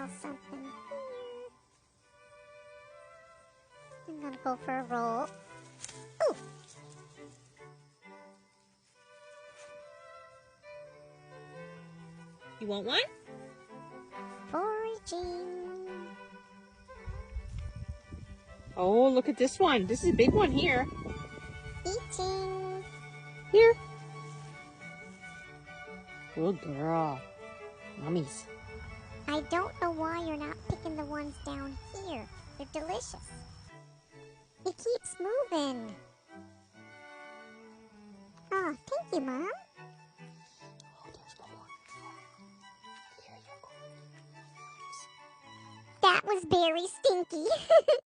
smell something. I'm gonna go for a roll. Ooh! You want one? Foraging. Oh, look at this one. This is a big one here. Eating. Here. Good girl. Yummies. I don't know why you're not picking the ones down here. They're delicious. It keeps moving. Oh, thank you, Mom. Oh, there's one more. Here you go. That was very stinky.